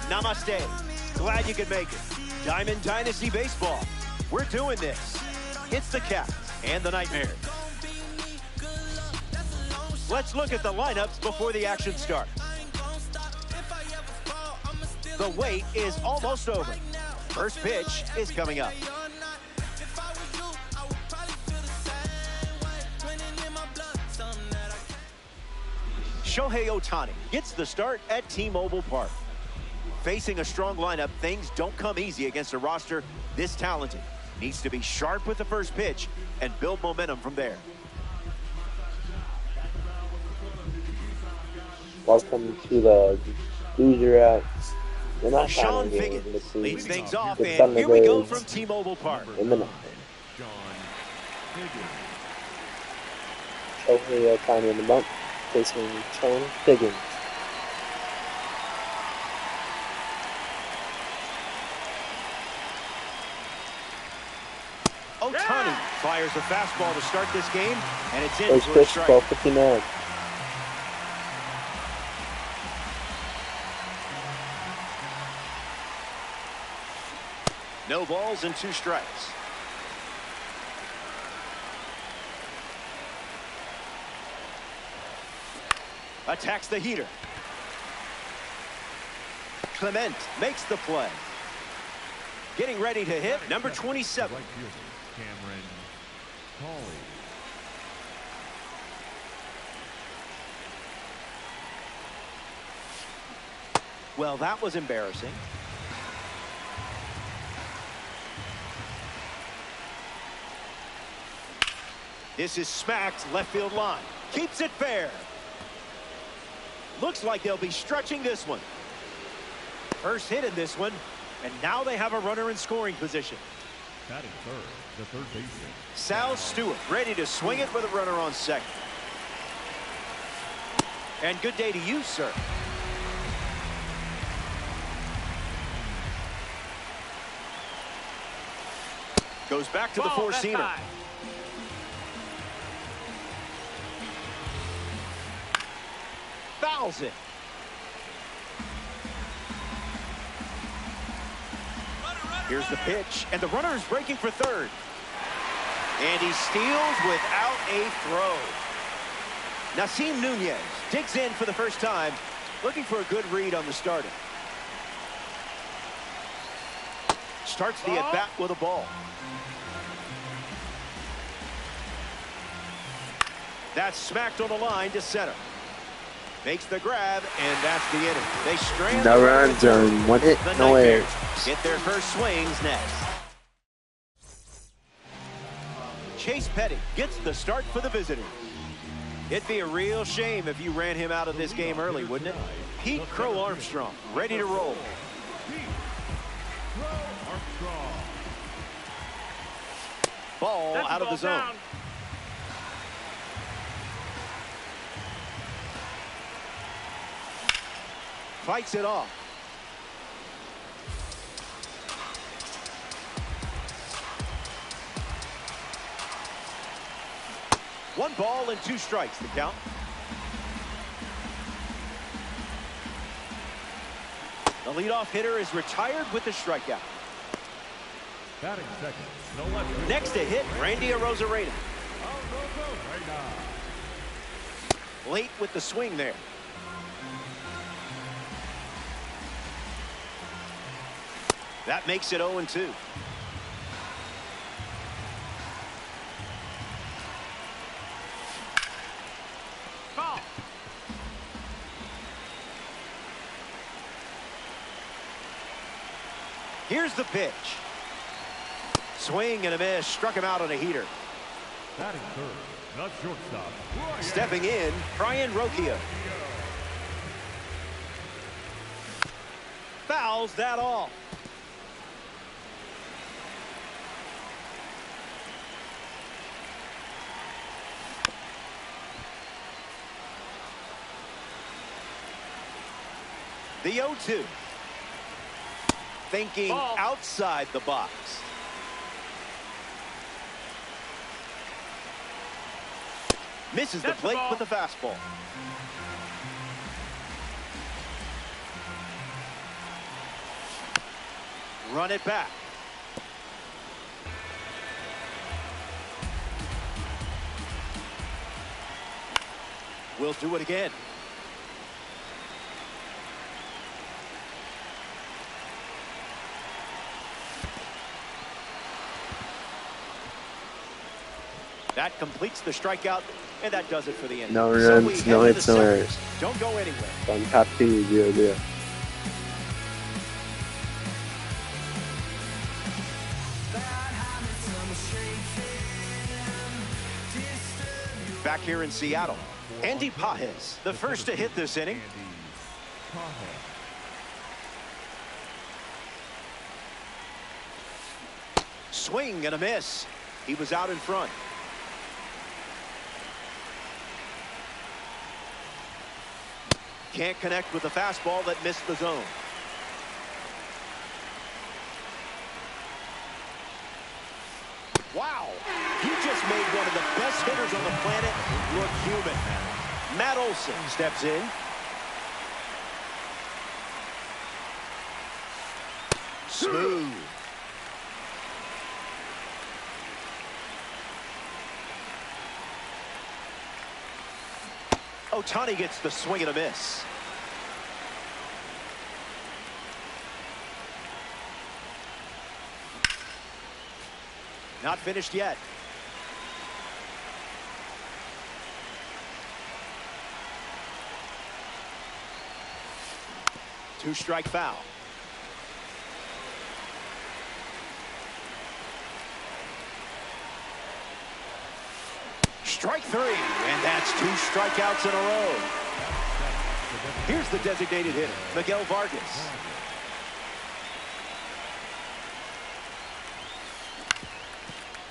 Namaste. Glad you could make it. Diamond Dynasty Baseball. We're doing this. It's the Cats and the Nightmares. Let's look at the lineups before the action starts. The wait is almost over. First pitch is coming up. Shohei Ohtani gets the start at T-Mobile Park. Facing a strong lineup, things don't come easy against a roster this talented. Needs to be sharp with the first pitch and build momentum from there. Welcome to the loser acts. Sean Figgins leads things off, and here we go from T-Mobile Park. In the ninth. Shohei Ohtani in the bump, facing Sean Figgins. Ohtani fires a fastball to start this game, and it's in for a First strike. 12:59. No balls and 2 strikes. Attacks the heater. Clement makes the play. Getting ready to hit, number 27. Well, that was embarrassing. This is smacked left field line. Keeps it fair. Looks like they'll be stretching this one. First hit in this one, and now they have a runner in scoring position. Batting third, the third baseman. Sal Stewart ready to swing it with a runner on second. And good day to you, sir. Goes back to the four-seamer. Fouls it. Here's the pitch, and the runner is breaking for third. And he steals without a throw. Nasim Nunez digs in for the first time, looking for a good read on the starter. Starts the at-bat with a ball. That's smacked on the line to center. Makes the grab, and that's the inning. They strand. No runs and 1 hit, no errors. Get their first swings next. Chase Petty gets the start for the visitors. It'd be a real shame if you ran him out of this game early, wouldn't it? Pete Crow Armstrong, ready to roll. Ball out of the zone. Fights it off. One ball and 2 strikes, the count. The leadoff hitter is retired with the strikeout. Batting second, no left. Next to hit, Randy Arozarena. Late with the swing there. That makes it 0-2. Ball. Here's the pitch. Swing and a miss. Struck him out on a heater. Batting third, not shortstop. Stepping in, Brian Rocchio. Fouls that off. The 0-2. Thinking outside the box. Misses the plate with the fastball. Run it back. We'll do it again. That completes the strikeout, and that does it for the inning. No runs, no hits, no errors. Don't go anywhere. On top 2, 0-0. Back here in Seattle, Andy Pajes, the first to hit this inning. Swing and a miss. He was out in front. Can't connect with the fastball that missed the zone. Wow. He just made one of the best hitters on the planet look human. Matt Olson steps in. Smooth. Ohtani gets the swing and a miss. Not finished yet. Two-strike foul. Strike 3, and that's 2 strikeouts in a row. Here's the designated hitter, Miguel Vargas.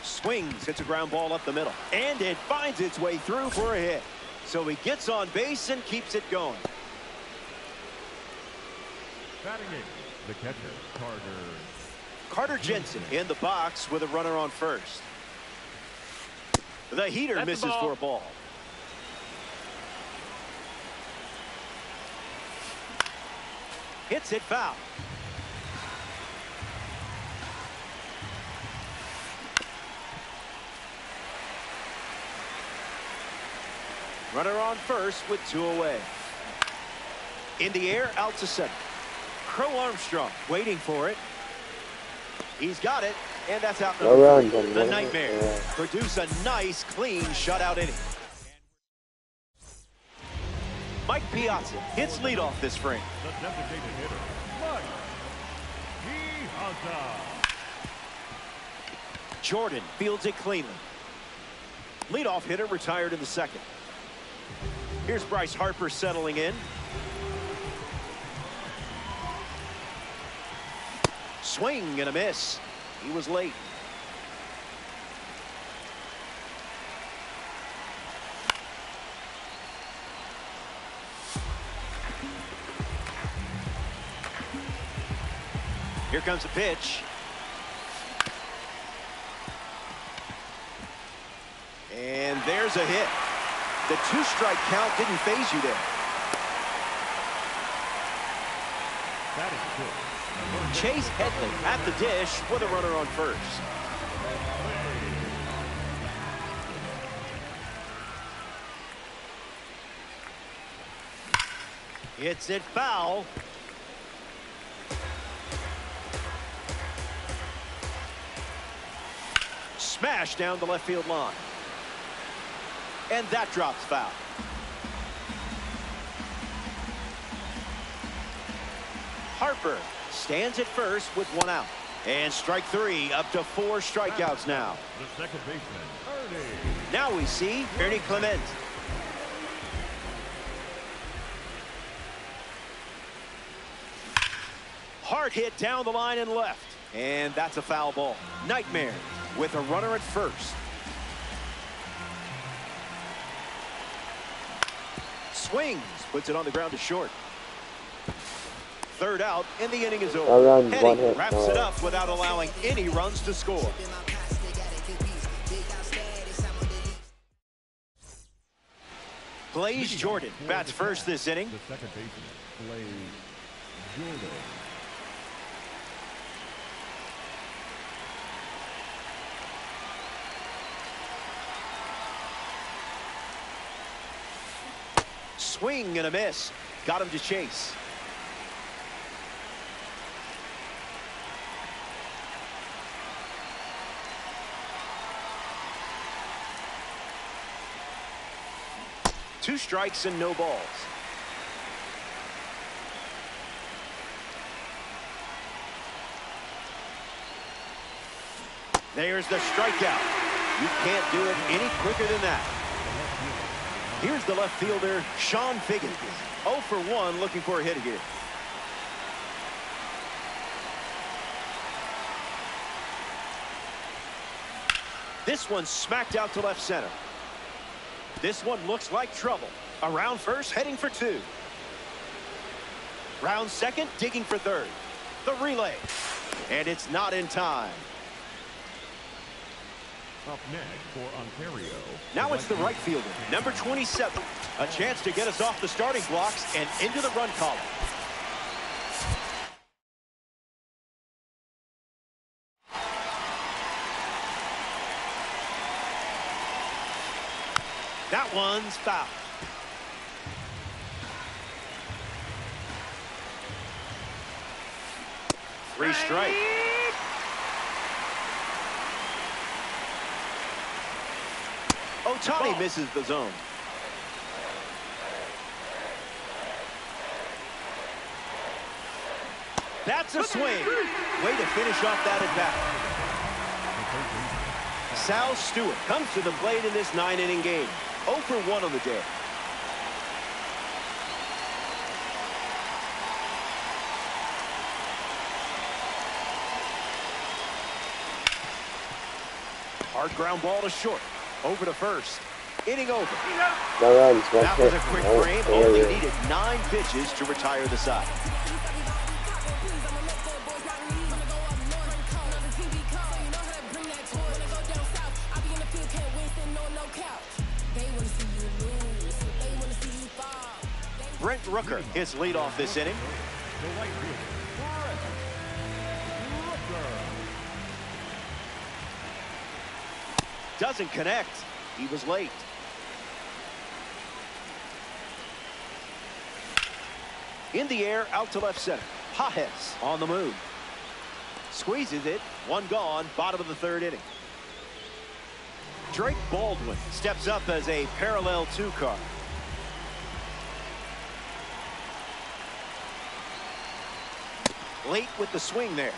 Swings, hits a ground ball up the middle, and it finds its way through for a hit. So he gets on base and keeps it going. Batting eighth, the catcher, Carter Jensen in the box with a runner on first. The heater misses for a ball. Hits it foul. Runner on first with 2 away. In the air, out to center. Crow Armstrong waiting for it. He's got it, and that's out number 3. The Nightmare produce a nice, clean shutout inning. Mike Piazza hits leadoff this frame. the designated hitter, Mike Piazza. Jordan fields it cleanly. Leadoff hitter retired in the second. Here's Bryce Harper settling in. Swing and a miss. He was late. Here comes a pitch. And there's a hit. The 2-strike count didn't phase you there. Chase Headley at the dish with a runner on first. Hits it foul. Smash down the left field line. And that drops foul. Harper stands at first with 1 out. And strike 3, up to 4 strikeouts now. The second baseman, Ernie. Now we see Ernie Clement. Hard hit down the line and left. And that's a foul ball. Nightmare with a runner at first. Swings, puts it on the ground to short. Third out, and the inning is over. Heading wraps it up without allowing any runs to score. Blaze Jordan bats first this inning. The second baseman, Blaze Jordan. swing and a miss. Got him to chase. Two strikes and no balls. There's the strikeout. You can't do it any quicker than that. Here's the left fielder, Sean Figgins. 0 for 1, looking for a hit here. This one smacked out to left center. This one looks like trouble. Around first, heading for 2. Round second, digging for third. The relay. And it's not in time. Up next for Ontario. Now it's the right fielder, number 27. A chance to get us off the starting blocks and into the run column. That one's foul. Three strike. Ohtani misses the zone. That's a swing. Way to finish off that at bat. Sal Stewart comes to the plate in this 9-inning game. 0 for 1 on the day. Hard ground ball to short. Over to first. Inning over. No runs, one That hit. was a quick No frame. failure. Only needed 9 pitches to retire the side. Brent Rooker, his leadoff this inning. The right fielder, Brent Rooker. Doesn't connect. He was late. In the air, out to left center. Pages on the move. Squeezes it. One gone. Bottom of the 3rd inning. Drake Baldwin steps up as a parallel 2 card. Late with the swing there.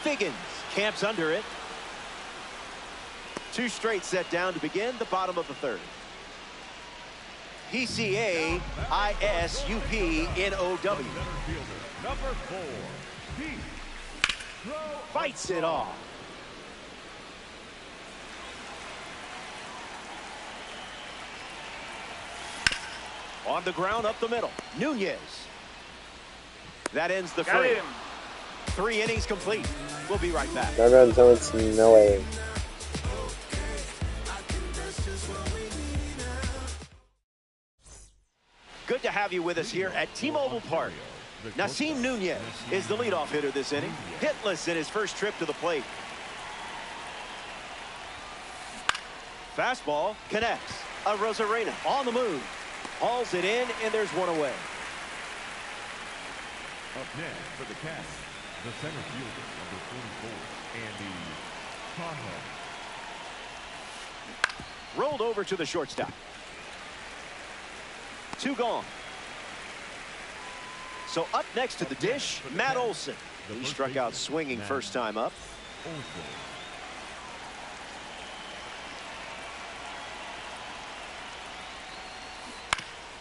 Figgins camps under it. 2 straight set down to begin the bottom of the 3rd. PCA-ISUP-NOW. Number 4, Pete. Fights it off. On the ground up the middle. Nunez. That ends the frame. 3 innings complete. We'll be right back. No runs, no hits, no way. Good to have you with us here at T-Mobile Park. Nasim Nunez is the leadoff hitter this inning. Hitless in his first trip to the plate. Fastball connects. Rosarena on the move. Hauls it in, and there's one away. Up next for the Cats, the center fielder, number 44, Andy Conlon. Rolled over to the shortstop. 2 gone. So up next to the dish, Matt Olson. He struck out swinging first time up.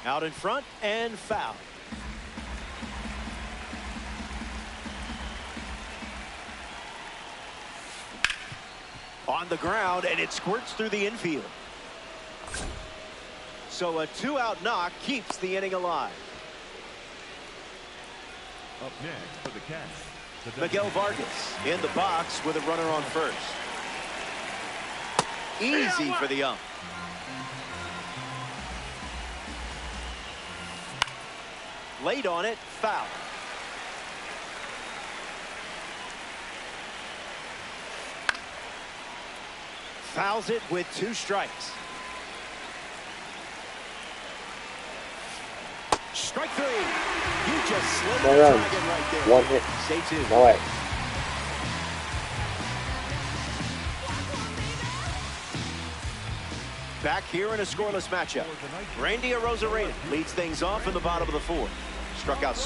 Out in front and foul. On the ground, and it squirts through the infield. So a 2-out knock keeps the inning alive. Up next for the Cats, Miguel Vargas in the box with a runner on first. Easy for the ump. Late on it, foul. Fouls it with 2 strikes. Strike 3. You just slipped the dragon right there. 1 hit. Stay tuned. No way. Back here in a scoreless matchup. Randy Arozarena leads things off in the bottom of the 4th. Struck out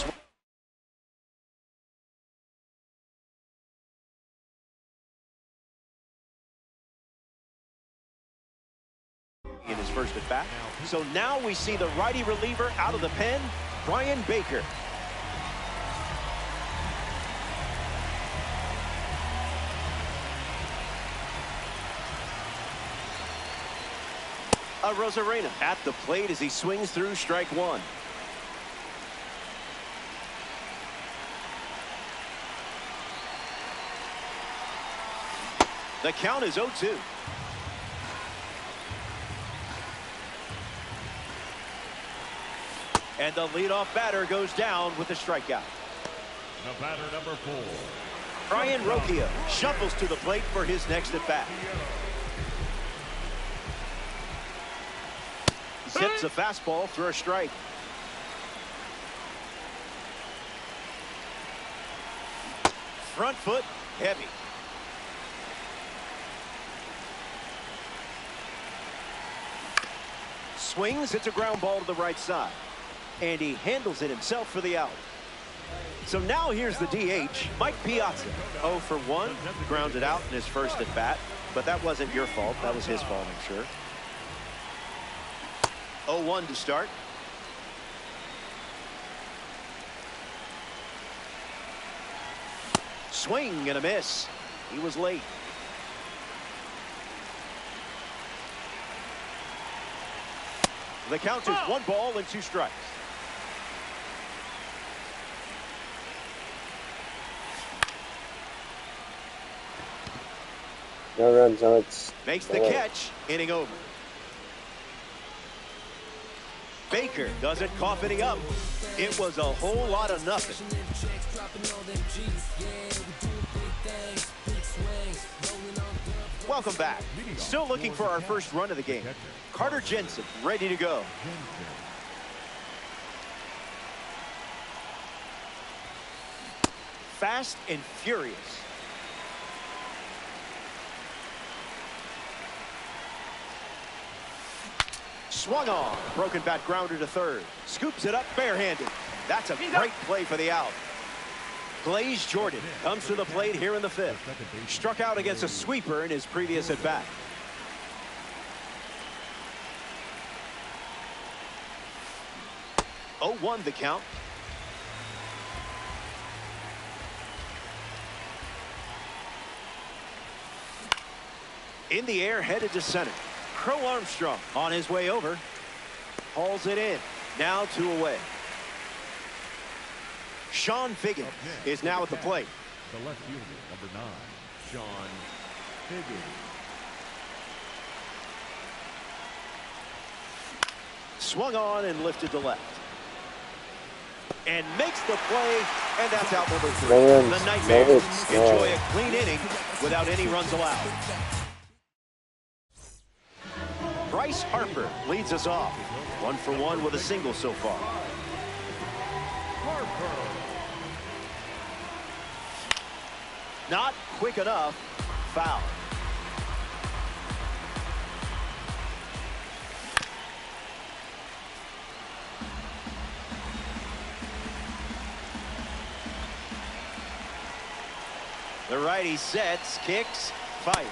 in his first at bat. So now we see the righty reliever out of the pen, Brian Baker. Arozarena at the plate as he swings through strike 1. The count is 0-2. And the leadoff batter goes down with a strikeout. The batter, number 4. Brian Rocchio shuffles to the plate for his next at bat. Zips a fastball for a strike. Front foot heavy. Swings, it's a ground ball to the right side. And he handles it himself for the out. So now here's the DH, Mike Piazza. 0 for 1, grounded out in his first at bat. But that wasn't your fault, that was his fault, I'm sure. 0-1 to start. Swing and a miss. He was late. The count is 1 ball and 2 strikes. No runs, no hits. Makes the catch, inning over. Baker doesn't cough any up. It was a whole lot of nothing. Welcome back. Still looking for our first run of the game. Carter Jensen ready to go. Fast and furious. Swung on. Broken bat grounder to third. Scoops it up barehanded. That's a great play for the out. Blaze Jordan comes to the plate here in the 5th. Struck out against a sweeper in his previous at bat. Oh, 0-1 the count. In the air, headed to center. Crow Armstrong on his way over. Hauls it in. Now 2 away. Sean Figgins is now at the plate. The left fielder, number 9, Sean Figgins. Swung on and lifted to left. And makes the play, and that's out number 3. The Nightmares enjoy a clean inning without any runs allowed. Bryce Harper leads us off. 1 for 1 with a single so far. Not quick enough. Foul. The righty sets, kicks, fight.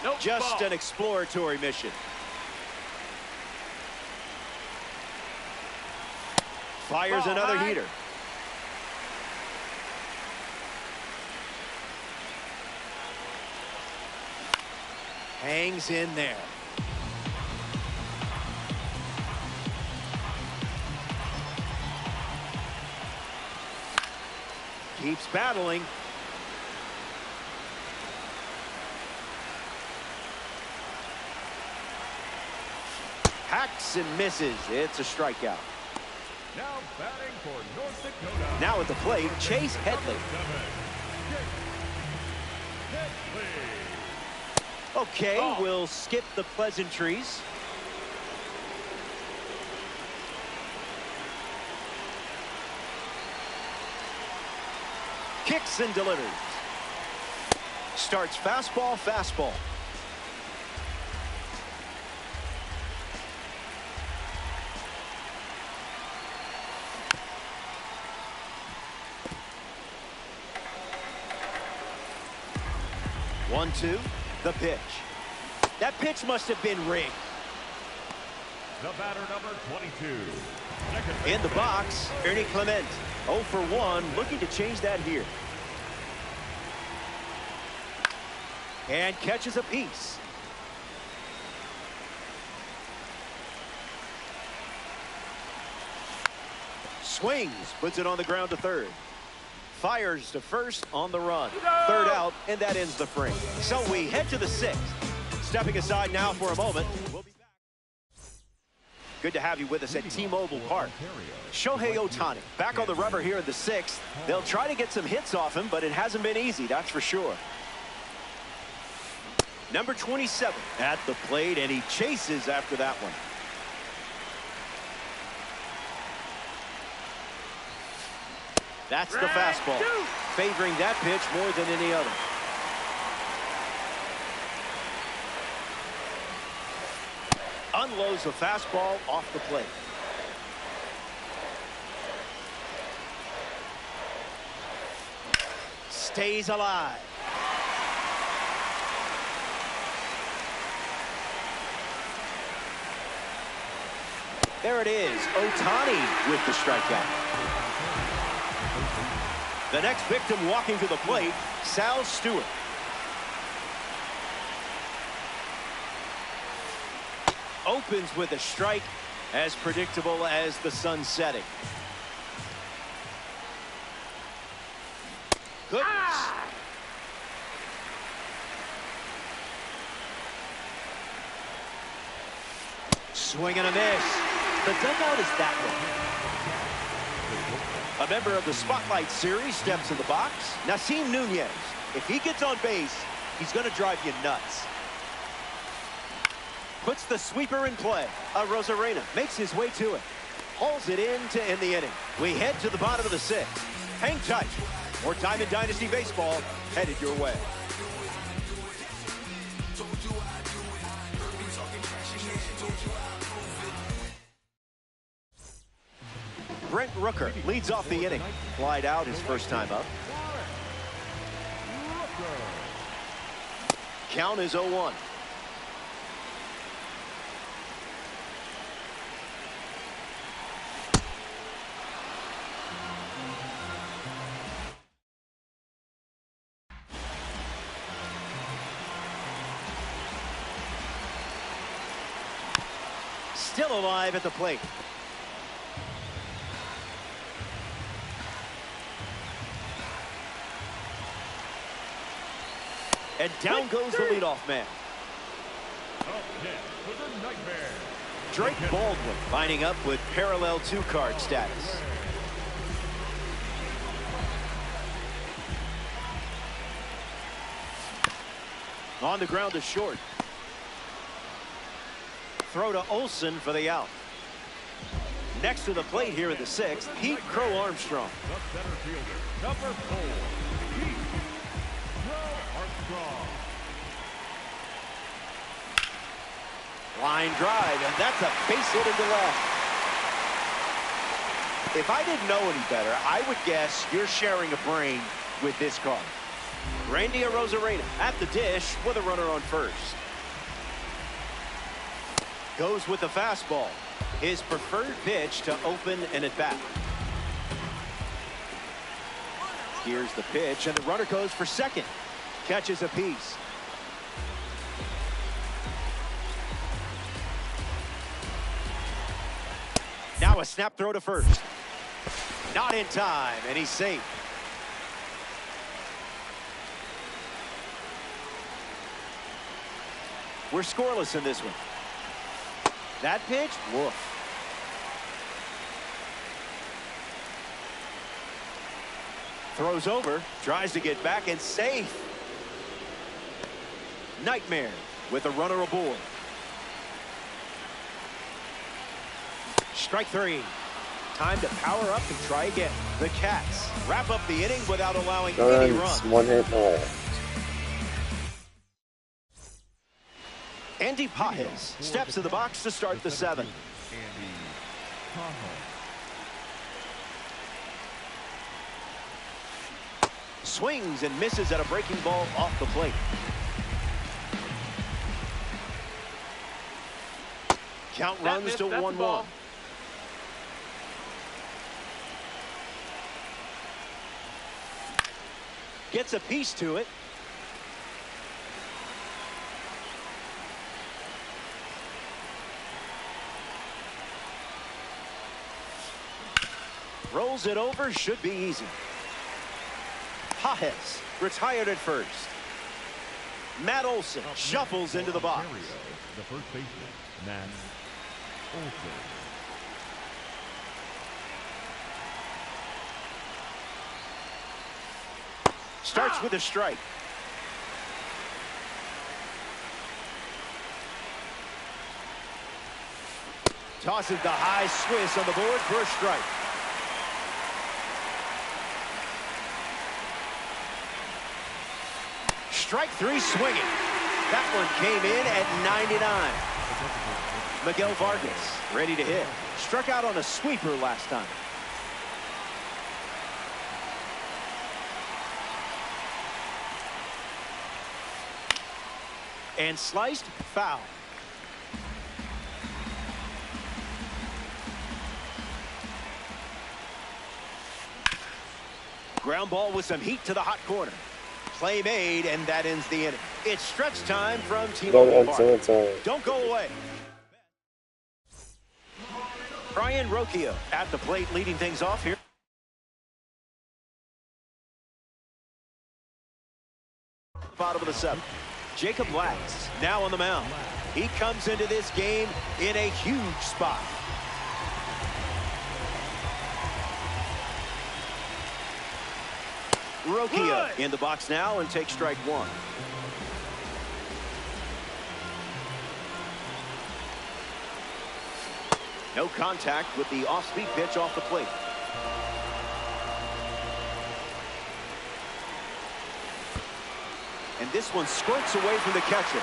Nope, just an exploratory mission. Fires another heater. Hangs in there. Keeps battling. Hacks and misses. It's a strikeout. Now batting for North Dakota. Now at the plate, Chase Headley. Okay, we'll skip the pleasantries. Kicks and delivers. Starts fastball, fastball. One, two, the pitch. That pitch must have been rigged. The batter, number 22. In the box, Ernie Clement. 0 for 1, looking to change that here. And catches a piece. Swings, puts it on the ground to third. Fires to first on the run. Third out, and that ends the frame. So we head to the sixth. Stepping aside now for a moment. We'll be back. Good to have you with us at T-Mobile Park. Shohei Ohtani back on the rubber here in the sixth. They'll try to get some hits off him, but it hasn't been easy, that's for sure. Number 27 at the plate, and he chases after that one. That's the fastball, favoring that pitch more than any other. Unloads a fastball off the plate. Stays alive. There it is, Ohtani with the strikeout. The next victim walking to the plate, Sal Stewart. Opens with a strike, as predictable as the sun setting. Goodness. Swing and a miss. The dugout is that one. A member of the Spotlight Series steps in the box. Nasim Nunez. If he gets on base, he's going to drive you nuts. Puts the sweeper in play. Rosarena makes his way to it. Hauls it in to end the inning. We head to the bottom of the sixth. Hang tight. More time in Dynasty Baseball headed your way. Brent Rooker leads off the inning. Flied out his first time up. Count is 0-1. Still alive at the plate. And down goes the leadoff man. Drake Baldwin lining up with parallel two-card status. On the ground to short. Throw to Olsen for the out. Next to the plate here in the sixth, Pete Crow Armstrong. The center fielder, number 4, Pete Crow Armstrong. Line drive, and that's a base hit into left. If I didn't know any better, I would guess you're sharing a brain with this card. Randy Arozarena at the dish with a runner on first. Goes with the fastball. His preferred pitch to open an at-bat. Here's the pitch, and the runner goes for second. Catches a piece. Now a snap throw to first. Not in time, and he's safe. We're scoreless in this one. That pitch, woof. Throws over, tries to get back, and safe. Nightmare with a runner aboard. Strike three. Time to power up and try again. The Cats wrap up the inning without allowing any runs. One hit, no errors. Andy Pajes steps to the box to start the seventh. Andy Pajes. Swings and misses at a breaking ball off the plate. Count runs to 1-1. Gets a piece to it. Rolls it over, should be easy. Pajes retired at first. Matt Olson shuffles into the box. The first baseman, Matt Olson. Starts with a strike. Tosses the high Swiss on the board for a strike. Strike three swinging. That one came in at 99. Miguel Vargas ready to hit. Struck out on a sweeper last time. And sliced foul. Ground ball with some heat to the hot corner. Play made, and that ends the inning. It's stretch time from T-Mobile Park. Don't go away. Brian Rocchio at the plate leading things off here. Bottom of the seventh. Jacob Latz now on the mound. He comes into this game in a huge spot. Rocchio in the box now and takes strike one. No contact with the off-speed pitch off the plate. And this one squirts away from the catcher.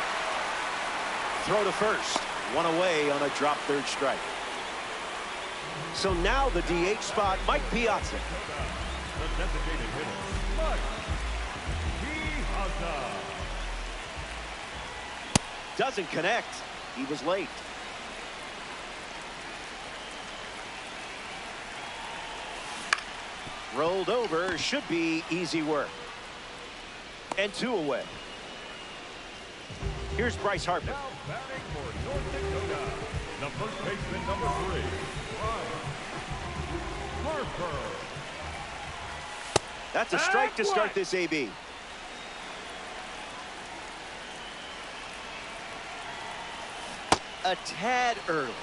Throw to first. One away on a drop third strike. So now the DH spot, Mike Piazza. The designated hitter, Mike Piazza. Doesn't connect. He was late. Rolled over, should be easy work. And two away. Here's Bryce Harper. Now batting for North Dakota, the first baseman, number 3, Bryce Harper. That's a strike to start this AB. A tad early.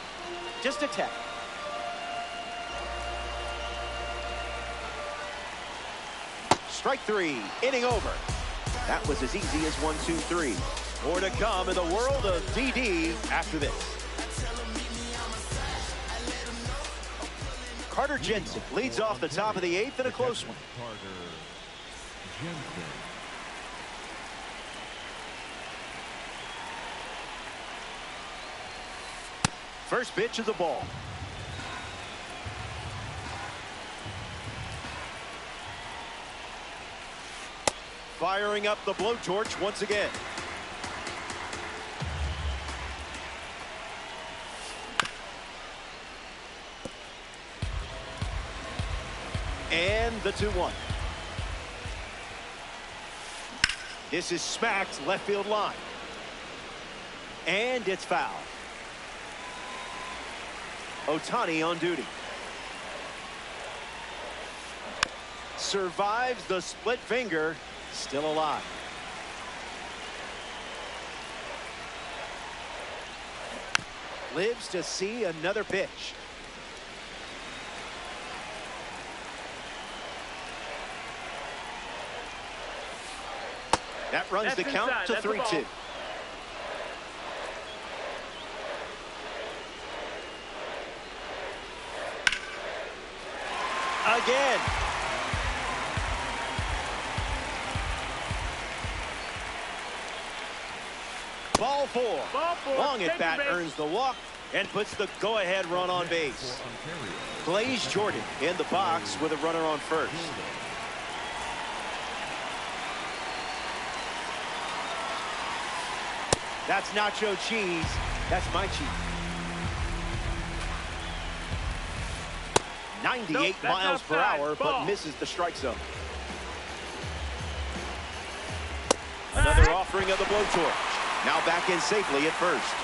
Just a tad. Strike three, inning over. That was as easy as 1, 2, 3. More to come in the world of DD after this. Carter Jensen leads off the top of the 8th in a close one. Carter Jensen. First pitch of the ball. Firing up the blowtorch once again. And the 2-1. This is smacked left field line. And it's foul. Ohtani on duty. Survives the split finger. Still alive. Lives to see another pitch. That runs the count to 3-2. Again. Ball four. Long at bat earns the walk and puts the go-ahead run on base. Blaze Jordan in the box with a runner on first. That's nacho cheese. That's my cheese. 98 miles per hour, but misses the strike zone. Another offering of the blowtorch. Now back in safely at first.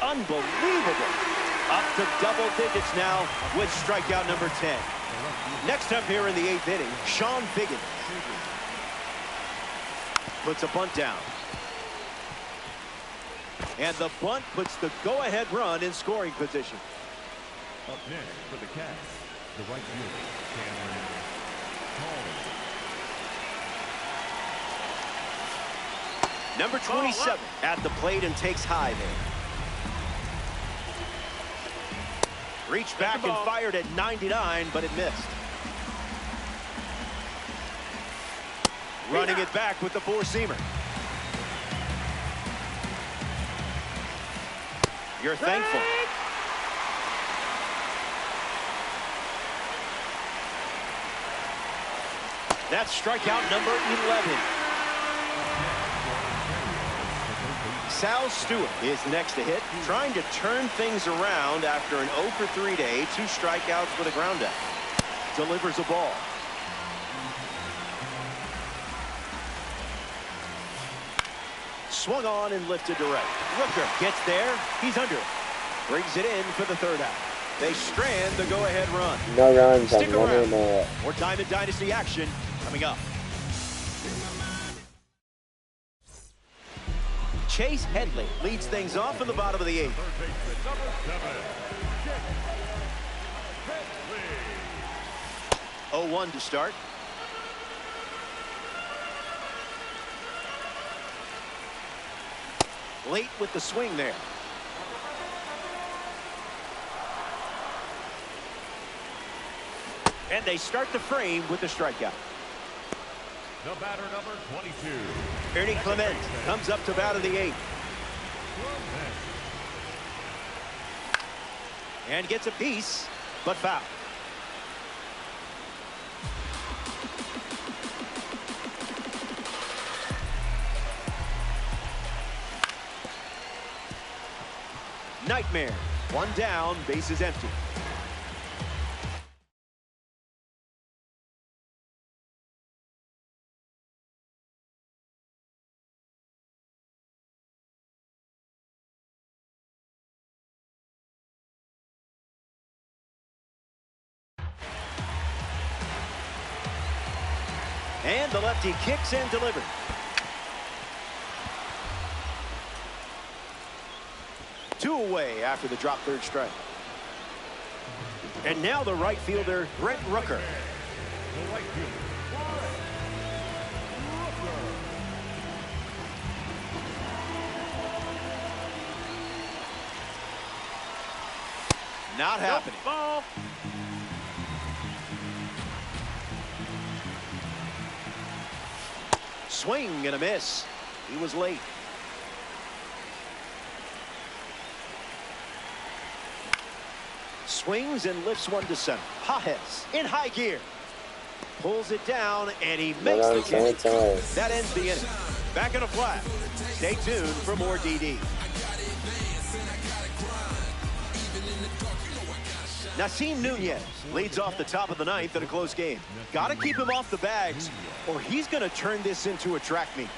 Unbelievable. Up to double digits now with strikeout number 10. Next up here in the 8th inning, Sean Figgins puts a bunt down. And the bunt puts the go-ahead run in scoring position. Up next for the Cats, the right fielder, Cameron Hall. Number 27 at the plate and takes high there. Reached back and fired at 99, but it missed. Running it back with the four-seamer. You're thankful. That's strikeout number 11. Sal Stewart is next to hit, trying to turn things around after an 0 for 3 day, 2 strikeouts with a ground out. Delivers a ball. Swung on and lifted to right. Rooker gets there. He's under it. Brings it in for the third out. They strand the go-ahead run. No runs Stick on around. 1 more. More time in Dynasty action coming up. Chase Headley leads things off in the bottom of the 8th. Third baseman, number 7, Headley. 0-1 to start. Late with the swing there. And they start the frame with the strikeout. The batter, number 22. Ernie Clement comes up to bat of the 8th. And gets a piece, but foul. Nightmare. One down, base is empty. And the lefty kicks and delivers. Two away after the drop third strike. And now the right fielder, Brent Rooker. The right fielder, Not happening. ball. Swing and a miss. He was late. Swings and lifts one to center. Pajes in high gear. Pulls it down and he makes the catch. That ends the inning. Back in a flat. Stay tuned for more DD. Nasim Nunez leads off the top of the 9th in a close game. Got to keep him off the bags or he's going to turn this into a track meet.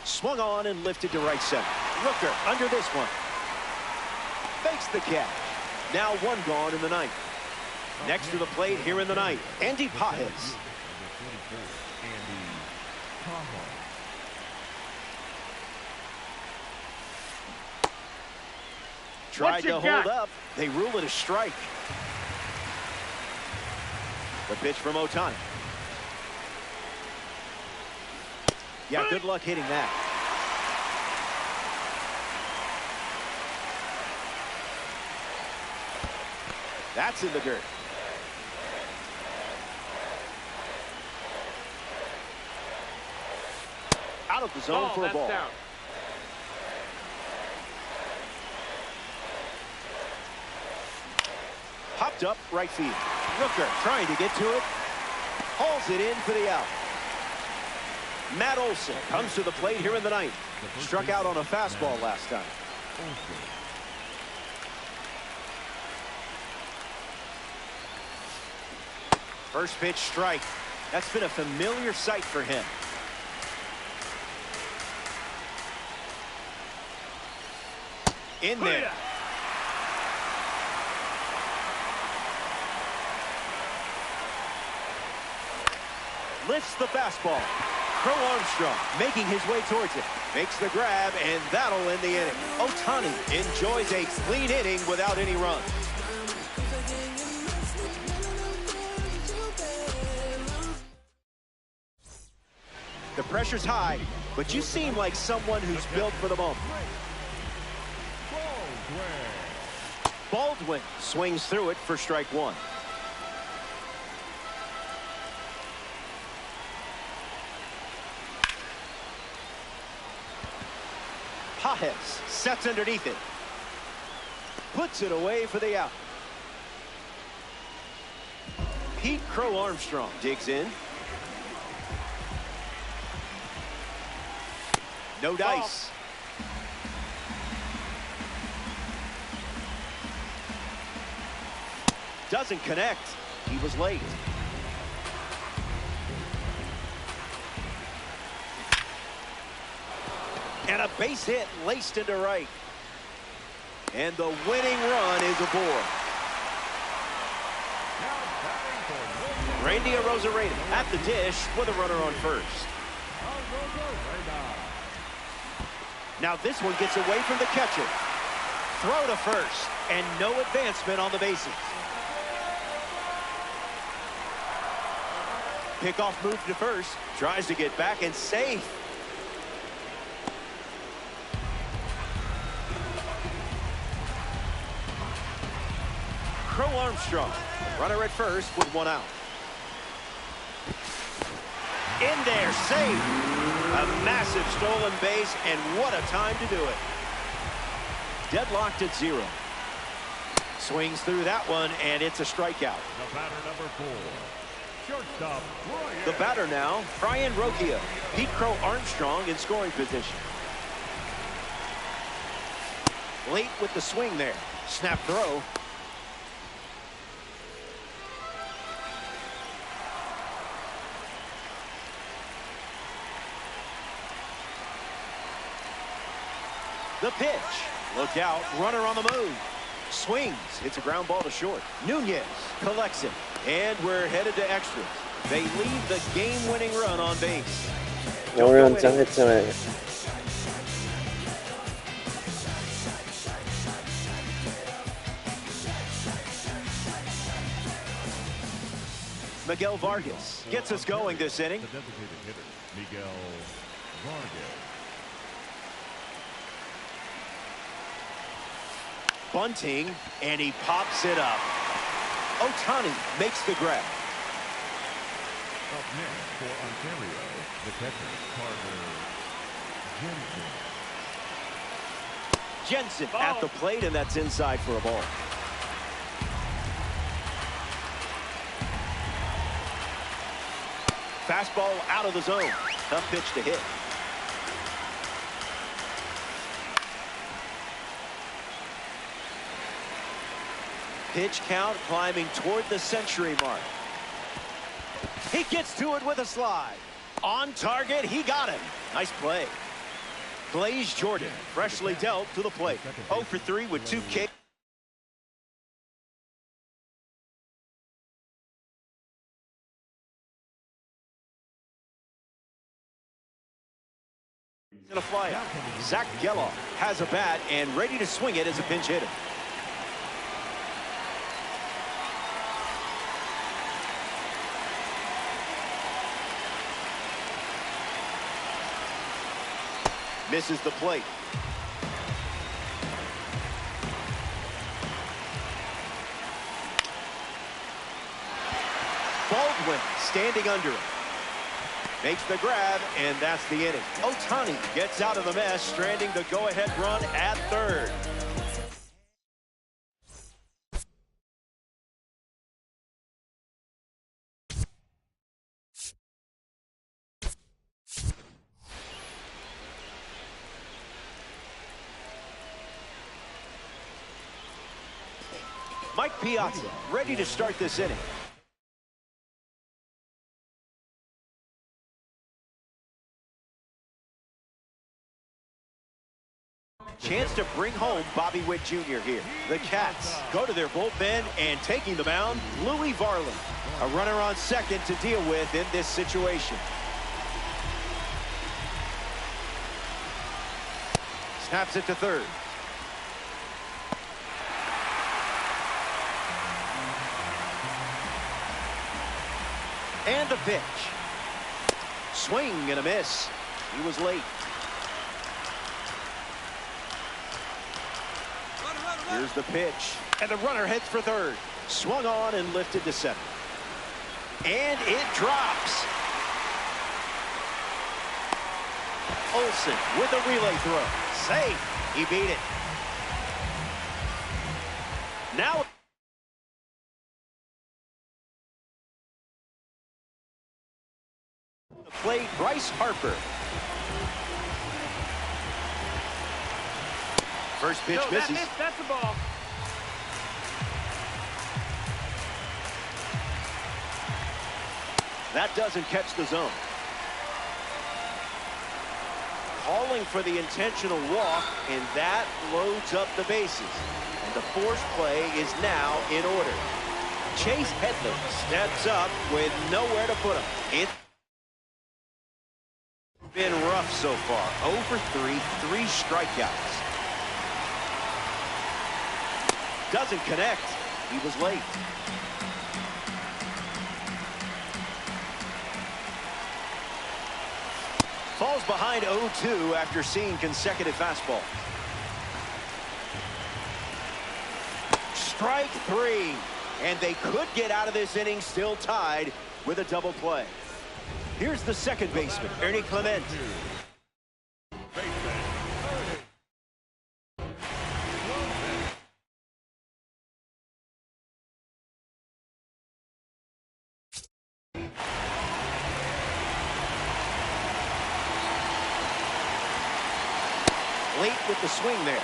Swung on and lifted to right center. Rooker under this one. Fakes the catch. Now one gone in the 9th. Next to the plate here in the 9th, Andy Pajes. Tried to hold up. They rule it a strike. The pitch from Ohtani. Yeah, good luck hitting that. That's in the dirt. Out of the zone for a ball. Down. Popped up right field. Rooker trying to get to it. Hauls it in for the out. Matt Olson comes to the plate here in the ninth. Struck out on a fastball last time. First pitch strike. That's been a familiar sight for him. In there. Lifts the fastball. Crow Armstrong making his way towards it. Makes the grab, and that'll end the inning. Ohtani enjoys a clean inning without any runs. The pressure's high, but you seem like someone who's built for the moment. Baldwin swings through it for strike one. Pages sets underneath it. Puts it away for the out. Pete Crow Armstrong digs in. No dice. Doesn't connect. He was late. And a base hit laced into right. And the winning run is aboard. Randy Arozarena at the dish with a runner on first. Now this one gets away from the catcher. Throw to first, and no advancement on the bases. Pickoff move to first. Tries to get back and safe. Crow Armstrong, runner at first with one out. In there, safe. A massive stolen base, and what a time to do it. Deadlocked at 0. Swings through that one, and it's a strikeout. The batter, number 4. Shortstop, Brian. The batter now, Brian Rocchio. Pete Crow Armstrong in scoring position. Late with the swing there. Snap throw. The pitch. Look out. Runner on the move. Swings. It's a ground ball to short. Nunez collects it. And we're headed to extras. They leave the game-winning run on base. Miguel Vargas gets us going this inning. The designated hitter, Miguel Vargas. Bunting, and he pops it up. Ohtani makes the grab. Up next for Ontario, the catcher, Carter Jensen. Jensen at the plate, and that's inside for a ball. Fastball out of the zone. Tough pitch to hit. Pitch count climbing toward the century mark. He gets to it with a slide. On target, he got him. Nice play. Blaze Jordan, freshly dealt to the plate. 0 for 3 with 2 Ks. a fly out. Zach Geloff has a bat and ready to swing it as a pinch hitter. Misses the plate. Baldwin standing under it. Makes the grab, and that's the inning. Ohtani gets out of the mess, stranding the go-ahead run at third. Mike Piazza ready to start this inning. Chance to bring home Bobby Witt Jr. here. The Cats go to their bullpen, and taking the mound, Louis Varland. A runner on second to deal with in this situation. Snaps it to third. And the pitch. Swing and a miss. He was late. Here's the pitch, and the runner heads for third. Swung on and lifted to center. And it drops. Olsen with a relay throw. Safe. He beat it. Now the plate, Bryce Harper. First pitch misses. That's the ball. That doesn't catch the zone. Calling for the intentional walk, and that loads up the bases. And the forced play is now in order. Chase Headley steps up with nowhere to put him. It's been rough so far. 0 for 3, 3 strikeouts. Doesn't connect. He was late. Falls behind 0-2 after seeing consecutive fastballs. Strike 3. And they could get out of this inning still tied with a double play. Here's the second baseman, Ernie Clement. Late with the swing there.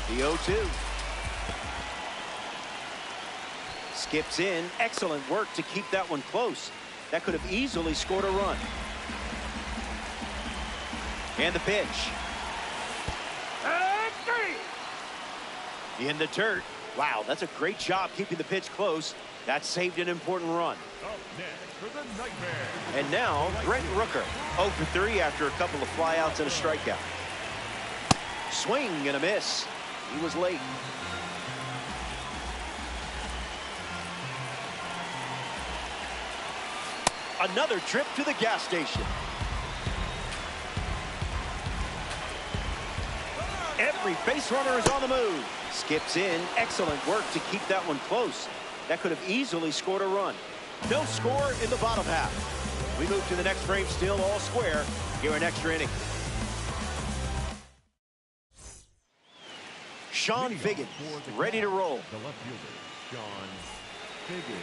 The 0-2. Skips in. Excellent work to keep that one close. That could have easily scored a run. And the pitch. In the dirt. Wow, that's a great job keeping the pitch close. That saved an important run. Up next for the Nightmare. And now, Brent Rooker. 0 for 3 after a couple of flyouts and a strikeout. Swing and a miss. He was late. Another trip to the gas station. Every base runner is on the move. Skips in. Excellent work to keep that one close. That could have easily scored a run. No score in the bottom half. We move to the next frame, still all square. Here in extra inning. Sean Figgins ready to roll. The left fielder, Sean Figgins.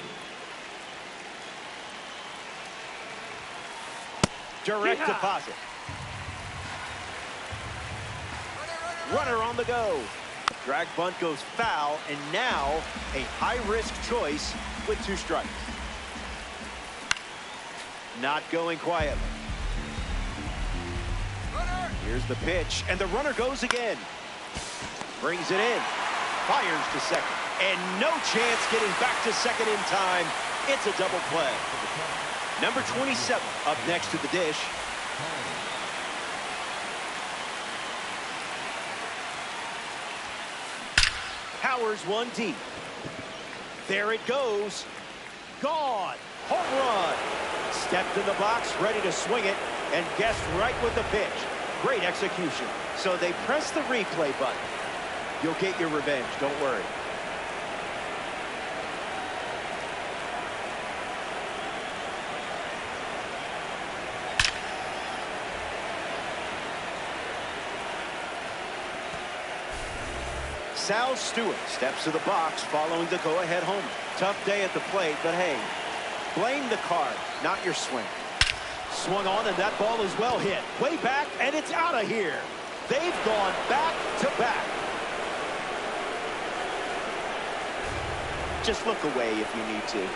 Direct deposit. Runner on the go. Drag bunt goes foul, and now a high-risk choice with 2 strikes. Not going quietly. Here's the pitch, and the runner goes again. Brings it in. Fires to second. And no chance getting back to second in time. It's a double play. Number 27 up next to the dish. Powers one deep. There it goes. Gone. Home run. Stepped in the box, ready to swing it, and guessed right with the pitch. Great execution. So they press the replay button. You'll get your revenge, don't worry. Sal Stewart steps to the box following the go-ahead homer. Tough day at the plate, but hey, blame the card, not your swing. Swung on, and that ball is well hit. Way back, and it's out of here. They've gone back to back. Just look away if you need to.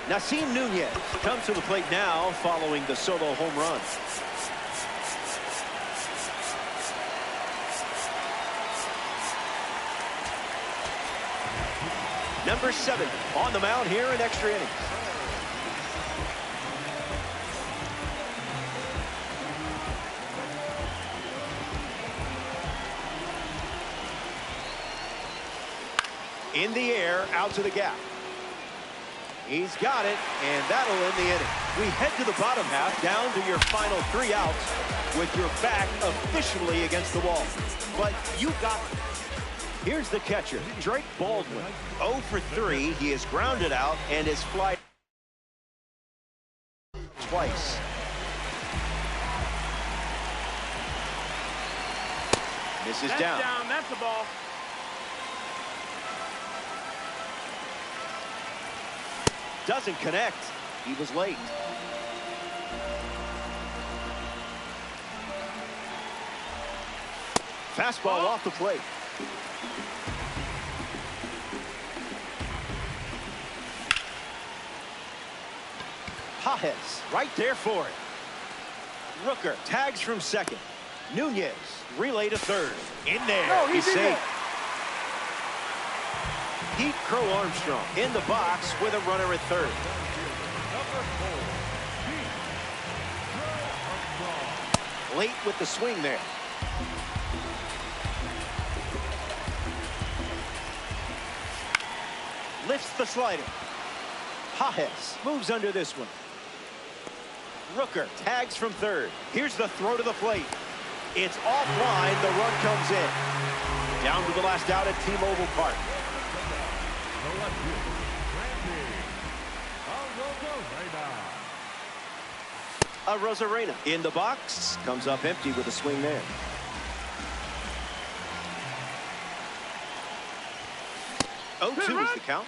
Nasim Nunez comes to the plate now following the solo home run. Number 7 on the mound here in extra innings. In the air, out to the gap. He's got it, and that'll end the inning. We head to the bottom half, down to your final 3 outs, with your back officially against the wall. But you got it. Here's the catcher, Drake Baldwin. 0 for 3. He is grounded out and is fly twice. Misses down. That's the ball. Doesn't connect. He was late. Fastball off the plate. Pajes right there for it. Rooker tags from second. Nunez relay to third. In there. No, he's safe. there. Pete Crow Armstrong in the box with a runner at third. Number 4, Pete Crow Armstrong. Late with the swing there. Lifts the slider. Pajes moves under this one. Rooker tags from third. Here's the throw to the plate. It's offline. The run comes in. Down to the last out at T-Mobile Park. Rosarena in the box. Comes up empty with a swing there. Oh, 2 is the count.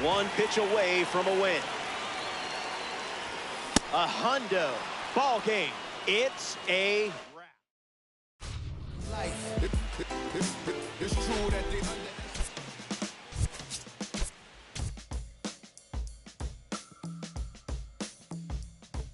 One pitch away from a win. A hundo. Ball game. It's a wrap. It's true that they